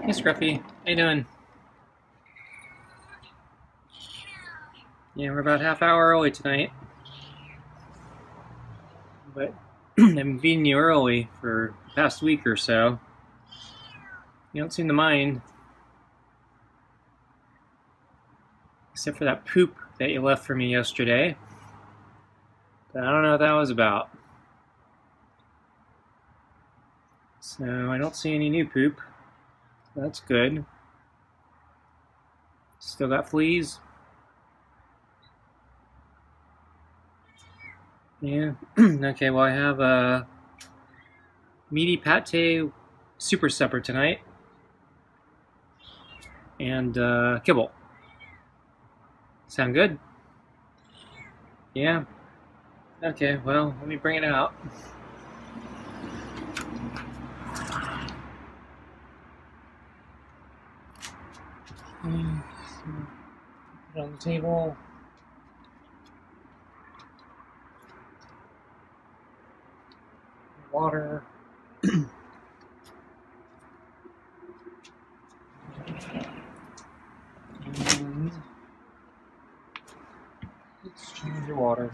Hey Scruffy, how you doing? Yeah, we're about half hour early tonight, but I've been feeding you early for the past week or so. You don't seem to mind, except for that poop that you left for me yesterday. But I don't know what that was about. So I don't see any new poop. So that's good. Still got fleas. Yeah. Okay, well I have a meaty pate super supper tonight. And kibble. Sound good? Yeah. Okay, well, let me bring it out. Put it on the table. Water. And let's change your water.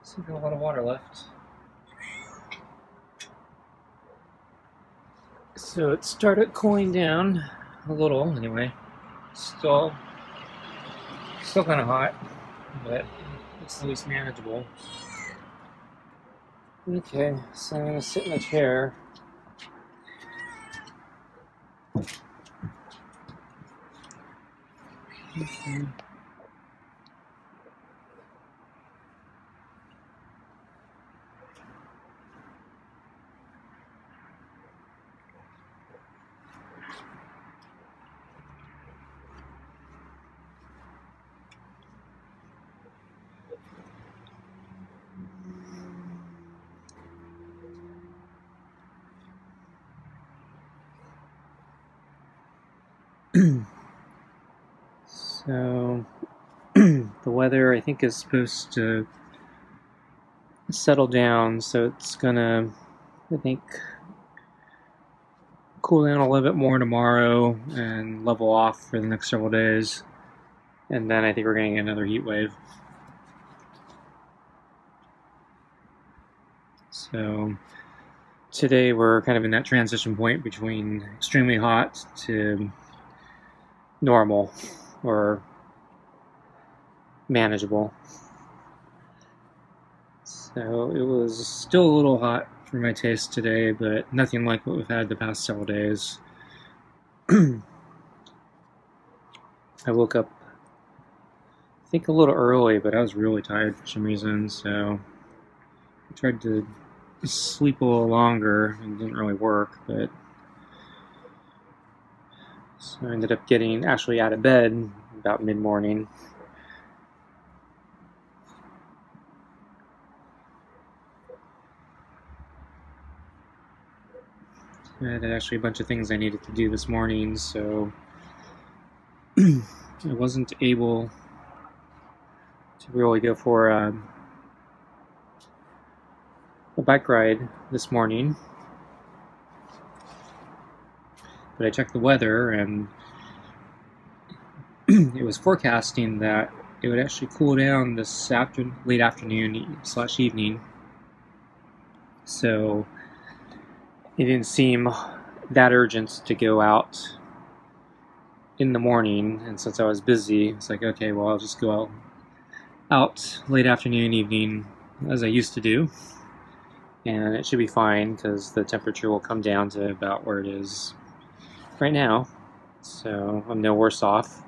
So got a lot of water left. So it started cooling down a little anyway. Still kind of hot, but it's at least manageable. Okay, so I'm gonna sit in the chair. Okay. So the weather I think is supposed to settle down, so it's gonna, I think, cool down a little bit more tomorrow and level off for the next several days. And then I think we're getting another heat wave. So today we're kind of in that transition point between extremely hot to normal or manageable. So it was still a little hot for my taste today, but nothing like what we've had the past several days. I woke up, I think, a little early, but I was really tired for some reason, so I tried to sleep a little longer. It didn't really work, but so I ended up getting actually out of bed about mid-morning. I had actually a bunch of things I needed to do this morning, so I wasn't able to really go for a bike ride this morning. But I checked the weather, and it was forecasting that it would actually cool down this late afternoon / evening. So it didn't seem that urgent to go out in the morning, and since I was busy, it's like, okay, well, I'll just go out late afternoon, evening, as I used to do, and it should be fine because the temperature will come down to about where it is right now, so I'm no worse off.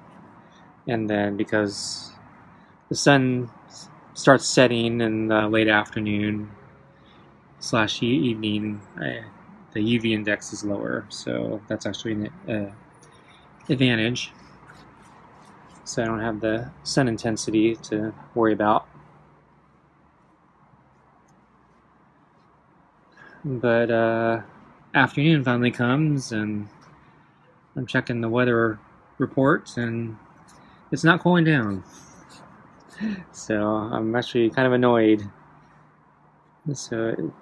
And then because the sun starts setting in the late afternoon / evening, the UV index is lower, so that's actually an advantage. So I don't have the sun intensity to worry about. But afternoon finally comes, and I'm checking the weather report, and it's not cooling down. So I'm actually kind of annoyed. So,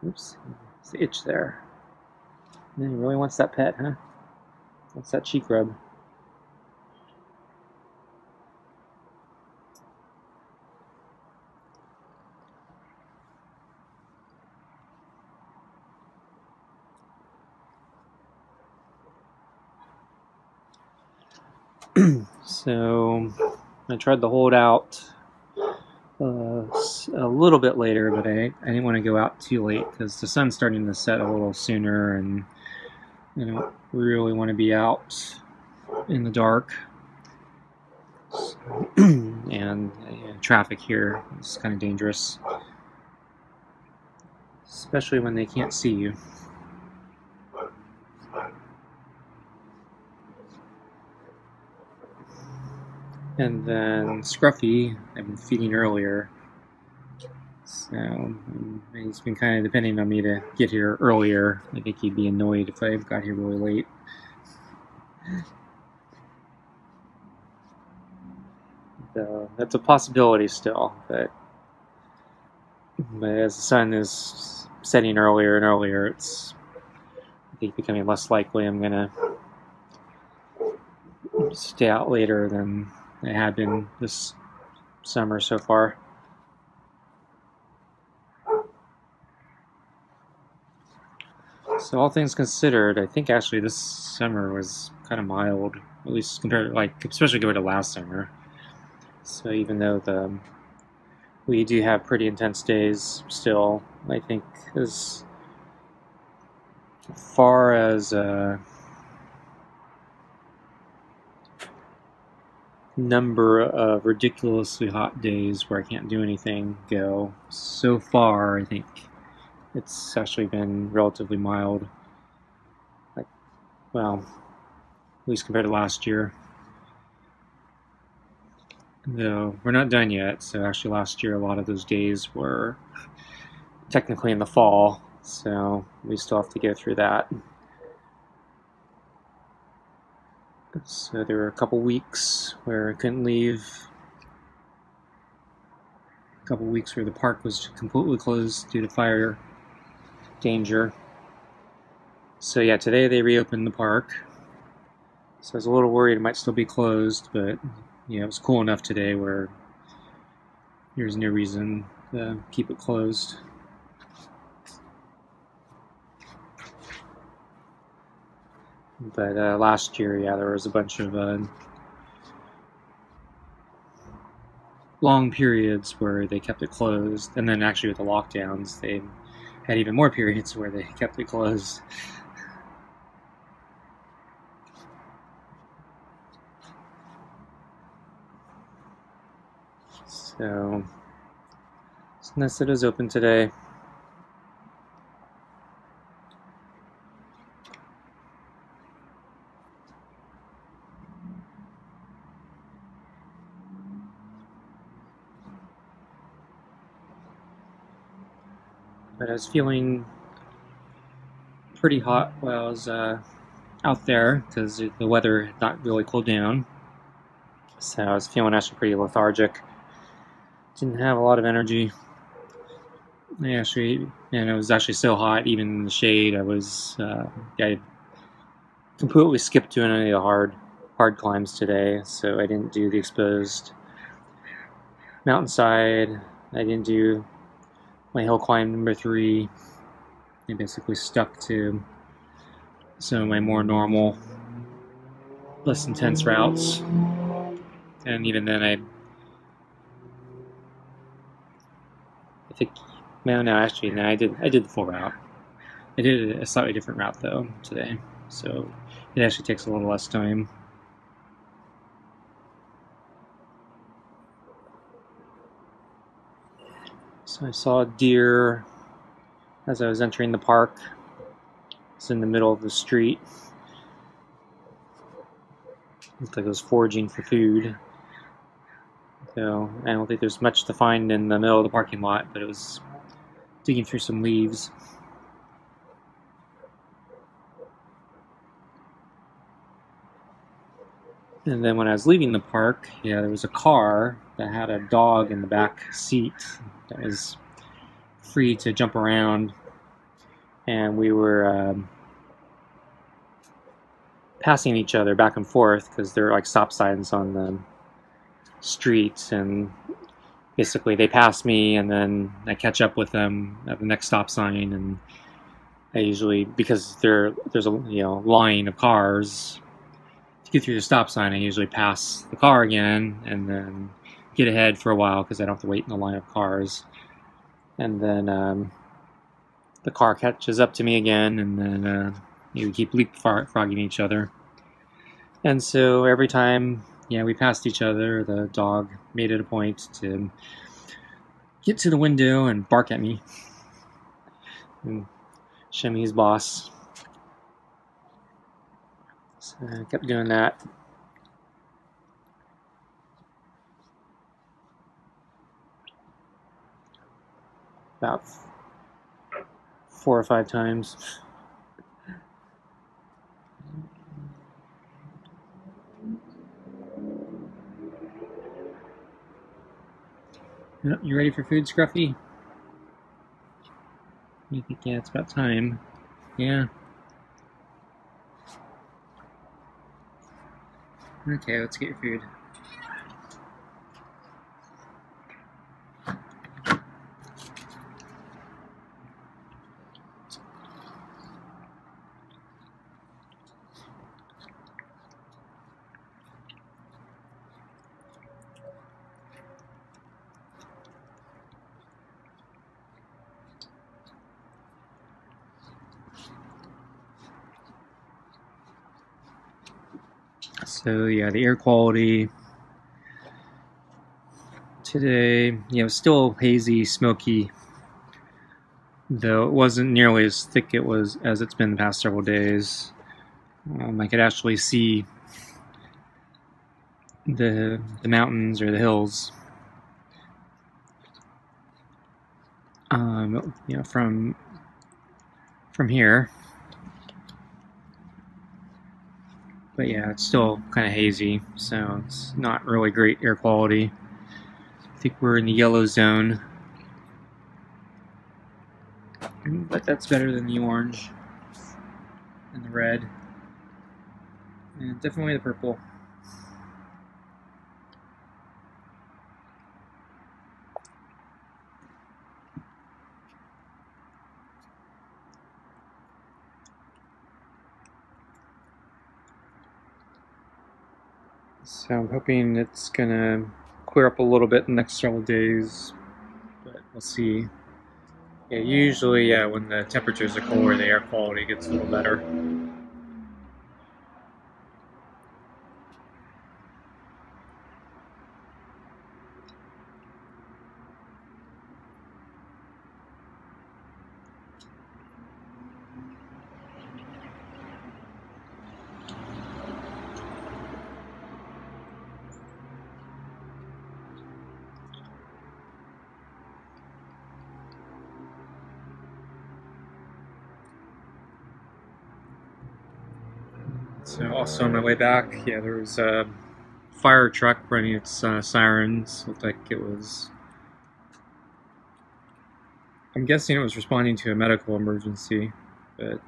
oops. It's the itch there. Man, he really wants that pet, huh? Wants that cheek rub. So I tried to hold out a little bit later, but I didn't want to go out too late because the sun's starting to set a little sooner, and I don't really want to be out in the dark. And traffic here is kind of dangerous, especially when they can't see you. And then Scruffy, I've been feeding earlier, so he's been kind of depending on me to get here earlier. I think he'd be annoyed if I got here really late. So that's a possibility still, but as the sun is setting earlier and earlier, it's, I think, becoming less likely I'm gonna stay out later than I have been this summer so far. So all things considered, I think actually this summer was kind of mild, at least compared to, especially compared to last summer. So even though we do have pretty intense days still, I think as far as number of ridiculously hot days where I can't do anything go, so far I think it's actually been relatively mild. Well, at least compared to last year. Though we're not done yet, so actually last year a lot of those days were technically in the fall, so we still have to go through that. So there were a couple weeks where I couldn't leave, a couple weeks where the park was completely closed due to fire danger. So yeah, today they reopened the park, so I was a little worried it might still be closed, but yeah, it was cool enough today where there's no reason to keep it closed. But last year, yeah, there was a bunch of long periods where they kept it closed, and then actually with the lockdowns, they had even more periods where they kept it closed. So it's nice that it was open today. But I was feeling pretty hot while I was out there because the weather had not really cooled down. So I was feeling actually pretty lethargic. Didn't have a lot of energy. And it was actually so hot, even in the shade, I completely skipped doing any of the hard climbs today, so I didn't do the exposed mountainside. I didn't do my hill climb number 3. I basically stuck to some of my more normal, less intense routes. And even then I think, I did the full route. I did a slightly different route though today, so it actually takes a little less time. So I saw a deer as I was entering the park. It's in the middle of the street. Looked like it was foraging for food. So I don't think there's much to find in the middle of the parking lot, but it was digging through some leaves. And then when I was leaving the park, yeah, there was a car that had a dog in the back seat that was free to jump around. and we were passing each other back and forth because there are like stop signs on the street, and basically they pass me and then I catch up with them at the next stop sign, and I usually, because there's a line of cars to get through the stop sign, I usually pass the car again and then get ahead for a while because I don't have to wait in the line of cars, and then the car catches up to me again, and then we keep leapfrogging each other. And so every time we passed each other, the dog made it a point to get to the window and bark at me and show me his boss. So I kept doing that. About 4 or 5 times. You ready for food, Scruffy? You think, yeah, it's about time. Yeah. Okay, let's get your food. So yeah, the air quality today, it was still hazy, smoky, though it wasn't nearly as thick as it's been the past several days. I could actually see the mountains or the hills, from here. But yeah, it's still kind of hazy, so it's not really great air quality. I think we're in the yellow zone, but that's better than the orange and the red, and definitely the purple. So I'm hoping it's gonna clear up a little bit in the next several days, but we'll see. Yeah, usually, when the temperatures are cooler, the air quality gets a little better. So also on my way back, there was a fire truck running its sirens. Looked like it was, I'm guessing it was responding to a medical emergency, but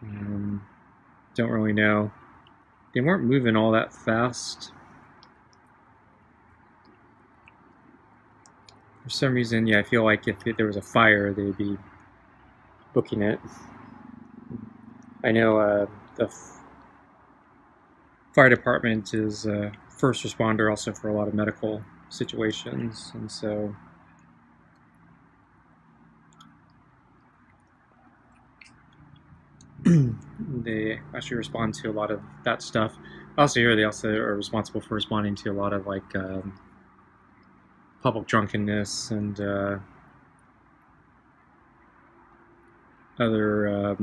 don't really know. They weren't moving all that fast. For some reason, I feel like if there was a fire, they'd be booking it. I know the fire department is a first responder also for a lot of medical situations, and so they actually respond to a lot of that stuff. Also here, they also are responsible for responding to a lot of like public drunkenness and other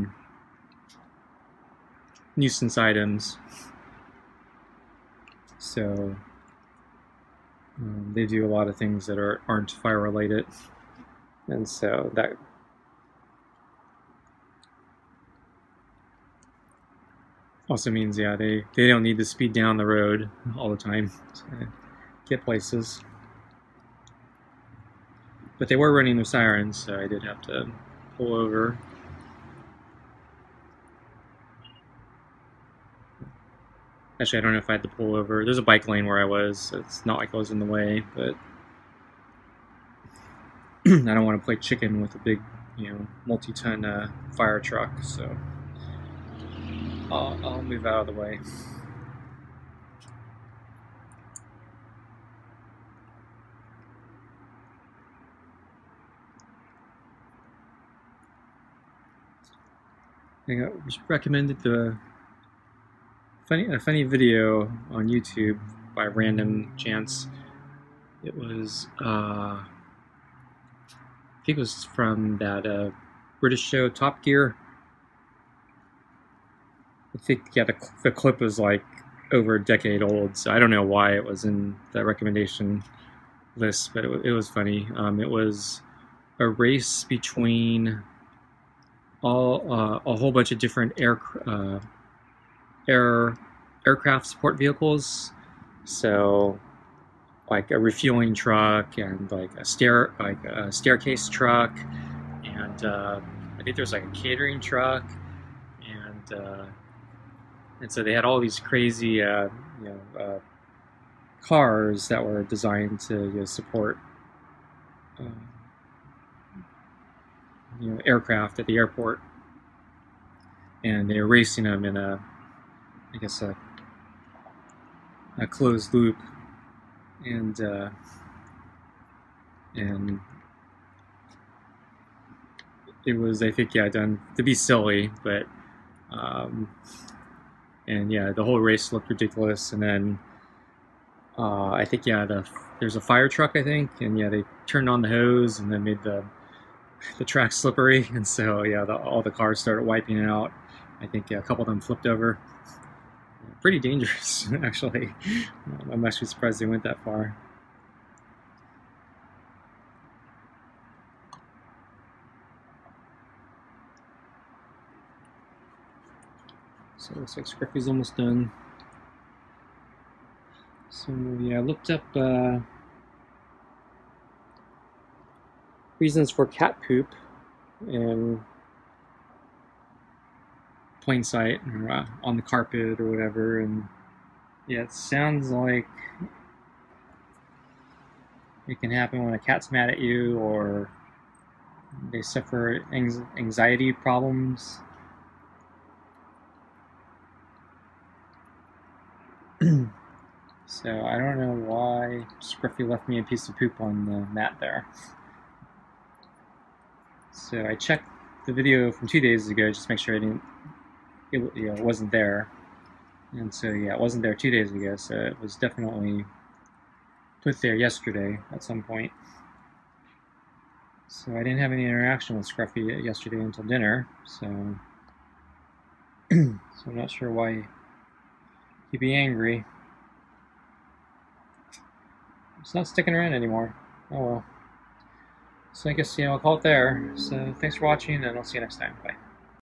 nuisance items. So they do a lot of things that aren't fire related, and so that also means they don't need to speed down the road all the time to get places. But they were running their sirens, so I did have to pull over. Actually, I don't know if I had to pull over. There's a bike lane where I was, so it's not like I was in the way, but I don't want to play chicken with a big, multi-ton fire truck, so I'll move out of the way. I was recommended a funny video on YouTube by random chance. It was I think it was from that British show Top Gear. I think the clip was like over a decade old, so I don't know why it was in that recommendation list, but it was funny. It was a race between a whole bunch of different aircraft support vehicles. So like a refueling truck and like a staircase truck, and I think there's like a catering truck, and so they had all these crazy cars that were designed to support aircraft at the airport, and they were racing them in a closed loop, and it was, I think, done to be silly, but and the whole race looked ridiculous. And then I think there's a fire truck, I think, and they turned on the hose and then made the track slippery, and so all the cars started wiping out. I think a couple of them flipped over. Pretty dangerous, actually. I'm actually surprised they went that far. So it looks like Scruffy's almost done. So I looked up reasons for cat poop in plain sight or on the carpet or whatever, and it sounds like it can happen when a cat's mad at you, or they suffer anxiety problems. So I don't know why Scruffy left me a piece of poop on the mat there. So I checked the video from 2 days ago just to make sure it wasn't there. And so it wasn't there 2 days ago, so it was definitely put there yesterday at some point. So I didn't have any interaction with Scruffy yesterday until dinner, so I'm not sure why he'd be angry. It's not sticking around anymore. Oh well. So I guess I'll call it there. So thanks for watching, and I'll see you next time. Bye.